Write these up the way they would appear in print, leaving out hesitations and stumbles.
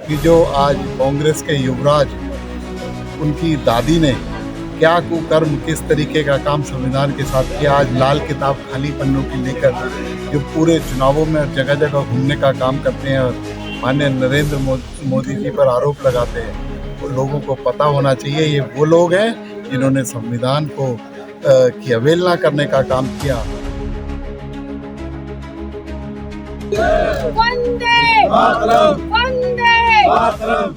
कि जो आज कांग्रेस के युवराज, उनकी दादी ने क्या कुकर्म, किस तरीके का काम संविधान के साथ किया। आज लाल किताब खाली पन्नों की लेकर जो पूरे चुनावों में जगह जगह घूमने का काम करते हैं और माननीय नरेंद्र मोदी जी पर आरोप लगाते हैं, वो लोगों को पता होना चाहिए ये वो लोग हैं जिन्होंने संविधान को की अवहेलना करने का काम किया। वंदे मातरम, वंदे मातरम।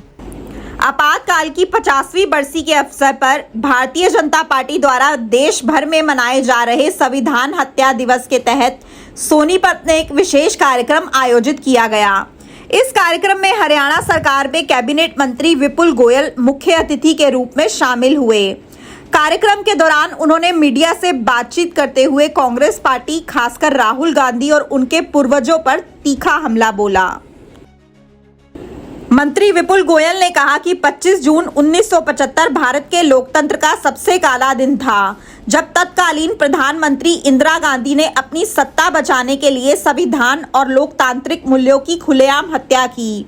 आपातकाल की 50वीं बरसी के अवसर पर भारतीय जनता पार्टी द्वारा देश भर में मनाए जा रहे संविधान हत्या दिवस के तहत सोनीपत में एक विशेष कार्यक्रम आयोजित किया गया। इस कार्यक्रम में हरियाणा सरकार में कैबिनेट मंत्री विपुल गोयल मुख्य अतिथि के रूप में शामिल हुए। कार्यक्रम के दौरान उन्होंने मीडिया से बातचीत करते हुए कांग्रेस पार्टी, खासकर राहुल गांधी और उनके पूर्वजों पर तीखा हमला बोला। मंत्री विपुल गोयल ने कहा कि 25 जून 1975 भारत के लोकतंत्र का सबसे काला दिन था, जब तत्कालीन प्रधानमंत्री इंदिरा गांधी ने अपनी सत्ता बचाने के लिए संविधान और लोकतांत्रिक मूल्यों की खुलेआम हत्या की।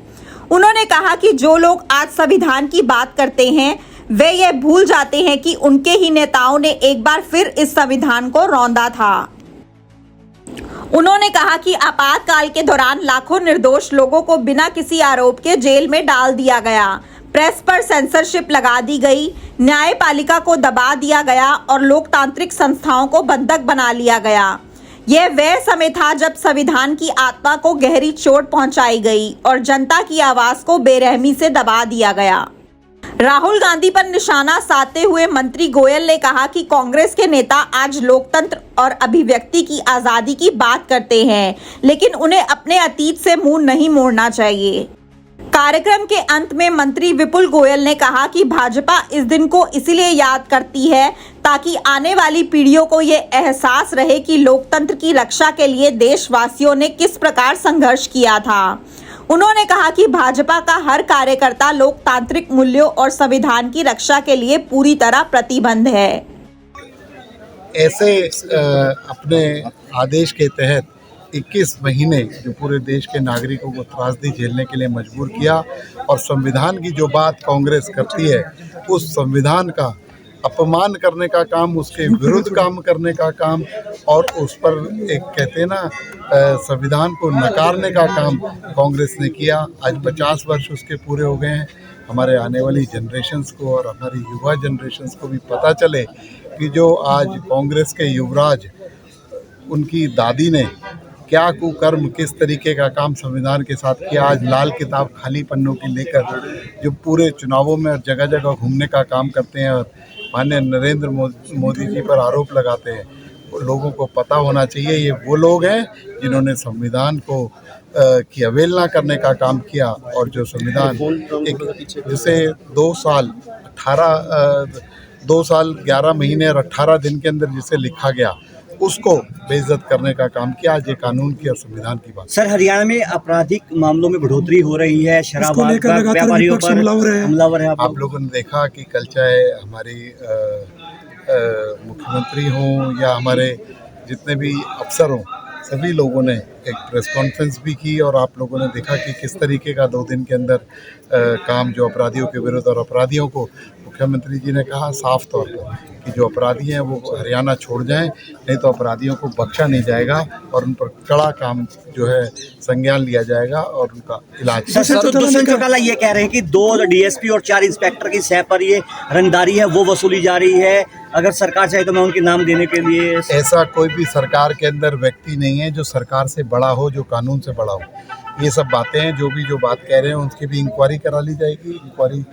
उन्होंने कहा कि जो लोग आज संविधान की बात करते हैं वे ये भूल जाते हैं कि उनके ही नेताओं ने एक बार फिर इस संविधान को रौंदा था। उन्होंने कहा कि आपातकाल के दौरान लाखों निर्दोष लोगों को बिना किसी आरोप के जेल में डाल दिया गया, प्रेस पर सेंसरशिप लगा दी गई, न्यायपालिका को दबा दिया गया और लोकतांत्रिक संस्थाओं को बंधक बना लिया गया। यह वह समय था जब संविधान की आत्मा को गहरी चोट पहुंचाई गई और जनता की आवाज को बेरहमी से दबा दिया गया। राहुल गांधी पर निशाना साधते हुए मंत्री गोयल ने कहा कि कांग्रेस के नेता आज लोकतंत्र और अभिव्यक्ति की आजादी की बात करते हैं, लेकिन उन्हें अपने अतीत से मुंह नहीं मोड़ना चाहिए। कार्यक्रम के अंत में मंत्री विपुल गोयल ने कहा कि भाजपा इस दिन को इसलिए याद करती है ताकि आने वाली पीढ़ियों को ये एहसास रहे कि लोकतंत्र की रक्षा के लिए देशवासियों ने किस प्रकार संघर्ष किया था। उन्होंने कहा कि भाजपा का हर कार्यकर्ता लोकतांत्रिक मूल्यों और संविधान की रक्षा के लिए पूरी तरह प्रतिबद्ध है। ऐसे अपने आदेश के तहत 21 महीने जो पूरे देश के नागरिकों को त्रासदी झेलने के लिए मजबूर किया और संविधान की जो बात कांग्रेस करती है उस संविधान का अपमान करने का काम, उसके विरुद्ध काम करने का काम और उस पर एक कहते हैं ना संविधान को नकारने का काम कांग्रेस ने किया। आज 50 वर्ष उसके पूरे हो गए हैं। हमारे आने वाली जनरेशन्स को और हमारी युवा जनरेशन्स को भी पता चले कि जो आज कांग्रेस के युवराज, उनकी दादी ने क्या कुकर्म, किस तरीके का काम संविधान के साथ किया। आज लाल किताब खाली पन्नों की लेकर जो पूरे चुनावों में जगह जगह घूमने का काम करते हैं और माननीय नरेंद्र मोदी जी पर आरोप लगाते हैं, वो लोगों को पता होना चाहिए ये वो लोग हैं जिन्होंने संविधान को की अवहेलना करने का काम किया। और जो संविधान एक जिसे 2 साल 11 महीने और 18 दिन के अंदर जिसे लिखा गया उसको बेइज्जत करने का काम किया। आज ये कानून की और संविधान की बात। सर, हरियाणा में आपराधिक मामलों में बढ़ोतरी हो रही है, शराब व्यापारियों पर हमलावर है। आप लोगों ने देखा कि कल चाहे हमारी मुख्यमंत्री हों या हमारे जितने भी अफसर हों, सभी लोगों ने एक प्रेस कॉन्फ्रेंस भी की और आप लोगों ने देखा कि किस तरीके का 2 दिन के अंदर काम जो अपराधियों के विरुद्ध, और अपराधियों को मुख्यमंत्री जी ने कहा साफ तौर पर कि जो अपराधी हैं वो हरियाणा छोड़ जाएं, नहीं तो अपराधियों को बख्शा नहीं जाएगा और उन पर कड़ा काम जो है संज्ञान लिया जाएगा और उनका इलाज। सर, दुष्यंत चौटाला ये कह रहे हैं कि 2 डीएसपी और 4 इंस्पेक्टर की सह पर ये रंगदारी है वो वसूली जा रही है। अगर सरकार चाहे तो मैं उनके नाम देने के लिए। ऐसा कोई भी सरकार के अंदर व्यक्ति नहीं है जो सरकार से बड़ा हो, जो कानून से बड़ा हो। ये सब बातें हैं, जो बात कह रहे हैं उनकी भी इंक्वायरी करा ली जाएगी। इंक्वायरी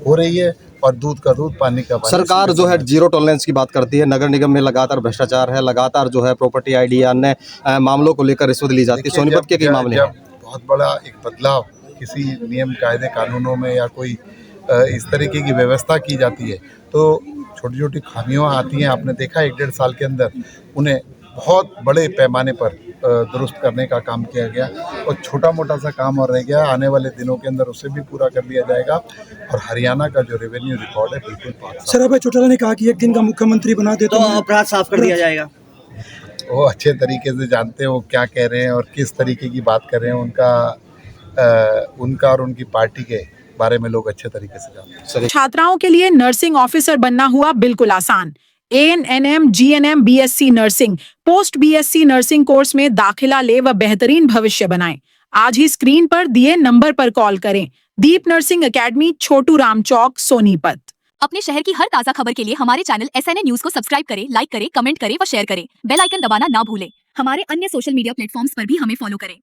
हो रही है और दूध का दूध, पानी का पानी। सरकार जो है जीरो टॉलरेंस की बात करती है। नगर निगम में लगातार भ्रष्टाचार है, लगातार जो है प्रॉपर्टी आईडी अन्य मामलों को लेकर रिश्वत ली जाती है। सोनीपत के कई मामले हैं। बहुत बड़ा एक बदलाव किसी नियम, कायदे, कानूनों में या कोई इस तरीके की व्यवस्था की जाती है तो छोटी छोटी खामियां आती हैं। आपने देखा 1-1.5 साल के अंदर उन्हें बहुत बड़े पैमाने पर दुरुस्त करने का काम किया गया और छोटा मोटा सा काम और रह गया। आने वाले दिनों के अंदर उसे भी पूरा कर लिया जाएगा और हरियाणा का जो रेवेन्यू रिकॉर्ड है बिल्कुल पास। सर, अभय चौटाला ने कहा कि एक दिन का मुख्यमंत्री बना दे तो अपराध साफ कर दिया जाएगा। वो अच्छे तरीके से जानते हैं वो क्या कह रहे हैं और किस तरीके की बात कर रहे हैं। उनका उनका और उनकी पार्टी के बारे में लोग अच्छे तरीके से जानते हैं। छात्राओं के लिए नर्सिंग ऑफिसर बनना हुआ बिल्कुल आसान। ANM, GNM, BSc nursing, post BSc nursing course में दाखिला ले व बेहतरीन भविष्य बनाएं। आज ही स्क्रीन पर दिए नंबर पर कॉल करें। दीप नर्सिंग एकेडमी, छोटू राम चौक, सोनीपत। अपने शहर की हर ताजा खबर के लिए हमारे चैनल SNA न्यूज को सब्सक्राइब करें, लाइक करें, कमेंट करें व शेयर करें। बेल आइकन दबाना ना भूलें। हमारे अन्य सोशल मीडिया प्लेटफॉर्म्स पर भी हमें फॉलो करें।